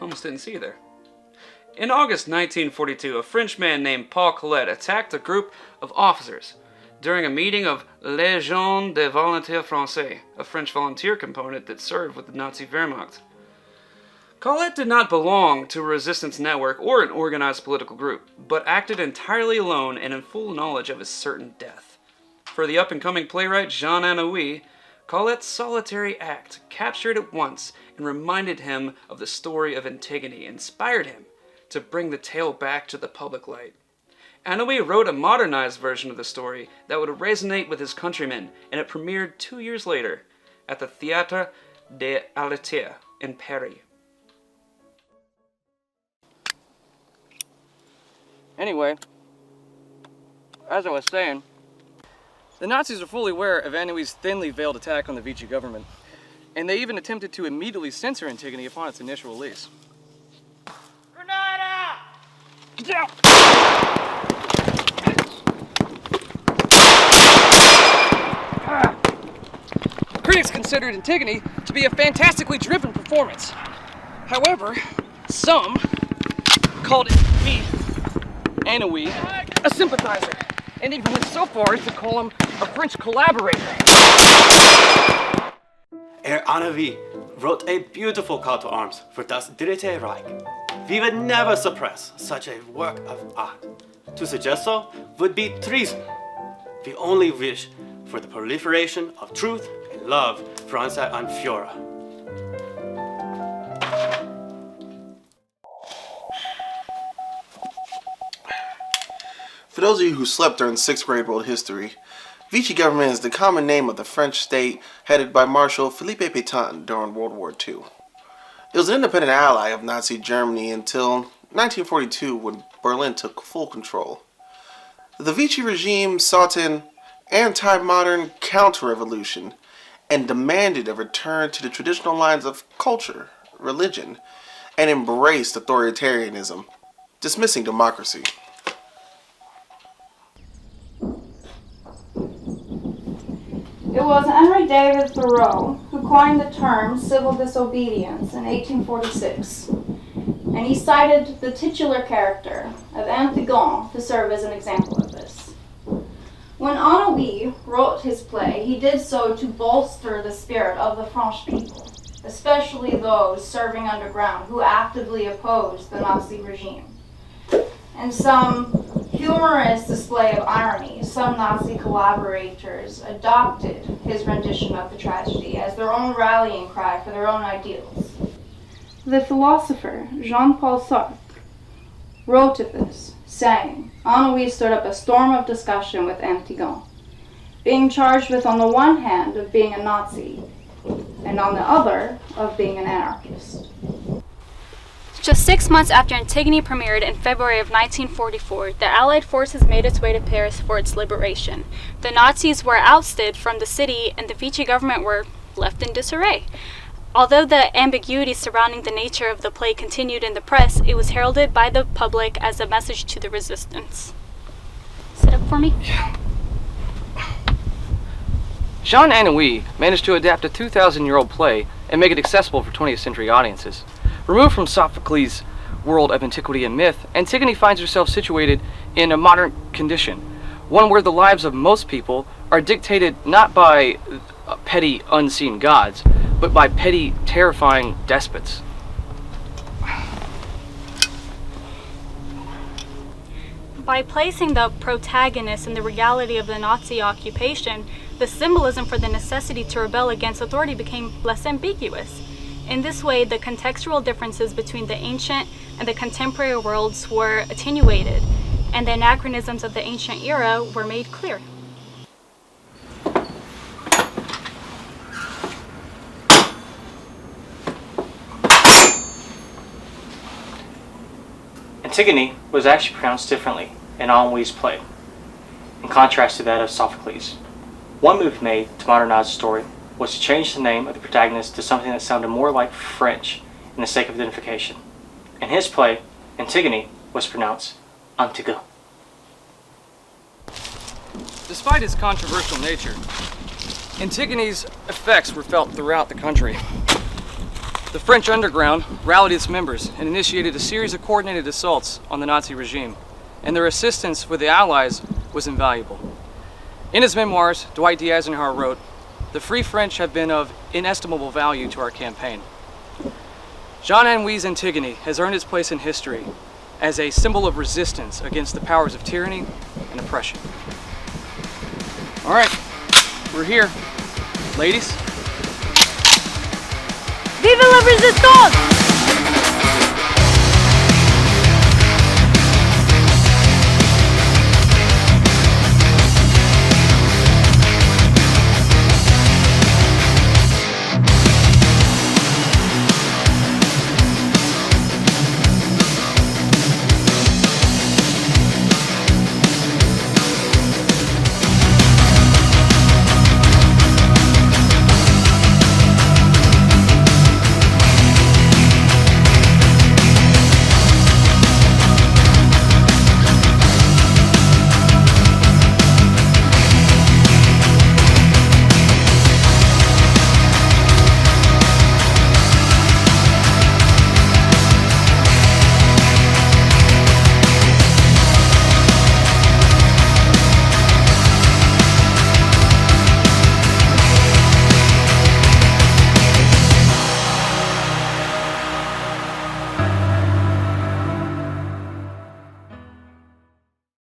almost didn't see you there. In August 1942, a French man named Paul Collet attacked a group of officers during a meeting of Légion des Volontaires Français, a French volunteer component that served with the Nazi Wehrmacht. Collet did not belong to a resistance network or an organized political group, but acted entirely alone and in full knowledge of his certain death. For the up-and-coming playwright Jean Anouilh, Collet's solitary act captured at once and reminded him of the story of Antigone, inspired him to bring the tale back to the public light. Anouilh wrote a modernized version of the story that would resonate with his countrymen, and it premiered 2 years later at the Théâtre des Halles in Paris. Anyway, as I was saying, the Nazis are fully aware of Anouilh's thinly veiled attack on the Vichy government, and they even attempted to immediately censor Antigone upon its initial release. Grenada! Critics considered Antigone to be a fantastically driven performance. However, some called me, Anouilh, a sympathizer, and even went so far as to call him a French collaborator. Anouilh wrote a beautiful call to arms for Das Dritte Reich. We would never suppress such a work of art. To suggest so would be treason. We only wish for the proliferation of truth and love for Freiheit und Führer. For those of you who slept during 6th grade world history, Vichy Government is the common name of the French state headed by Marshal Philippe Pétain during World War II. It was an independent ally of Nazi Germany until 1942 when Berlin took full control. The Vichy regime sought an anti-modern counter-revolution and demanded a return to the traditional lines of culture, religion, and embraced authoritarianism, dismissing democracy. It was Henry David Thoreau who coined the term civil disobedience in 1846, and he cited the titular character of Antigone to serve as an example of this. When Anouilh wrote his play, he did so to bolster the spirit of the French people, especially those serving underground who actively opposed the Nazi regime. In some humorous display of irony, some Nazi collaborators adopted his rendition of the tragedy as their own rallying cry for their own ideals. The philosopher Jean-Paul Sartre wrote of this, saying, Anouilh stirred up a storm of discussion with Antigone, being charged with on the one hand of being a Nazi, and on the other of being an anarchist. Just 6 months after Antigone premiered in February of 1944, the Allied forces made its way to Paris for its liberation. The Nazis were ousted from the city and the Vichy government were left in disarray. Although the ambiguity surrounding the nature of the play continued in the press, it was heralded by the public as a message to the resistance. Sit up for me. Jean Anouilh managed to adapt a 2,000-year-old play and make it accessible for 20th century audiences. Removed from Sophocles' world of antiquity and myth, Antigone finds herself situated in a modern condition, one where the lives of most people are dictated not by petty, unseen gods, but by petty, terrifying despots. By placing the protagonist in the reality of the Nazi occupation, the symbolism for the necessity to rebel against authority became less ambiguous. In this way, the contextual differences between the ancient and the contemporary worlds were attenuated, and the anachronisms of the ancient era were made clear. Antigone was actually pronounced differently in Anouilh's play, in contrast to that of Sophocles. One move made to modernize the story was to change the name of the protagonist to something that sounded more like French in the sake of identification. In his play, Antigone was pronounced Antigone. Despite its controversial nature, Antigone's effects were felt throughout the country. The French underground rallied its members and initiated a series of coordinated assaults on the Nazi regime, and their assistance with the Allies was invaluable. In his memoirs, Dwight D. Eisenhower wrote, "The Free French have been of inestimable value to our campaign." Jean Anouilh's Antigone has earned its place in history as a symbol of resistance against the powers of tyranny and oppression. All right, we're here. Ladies? Vive la résistance!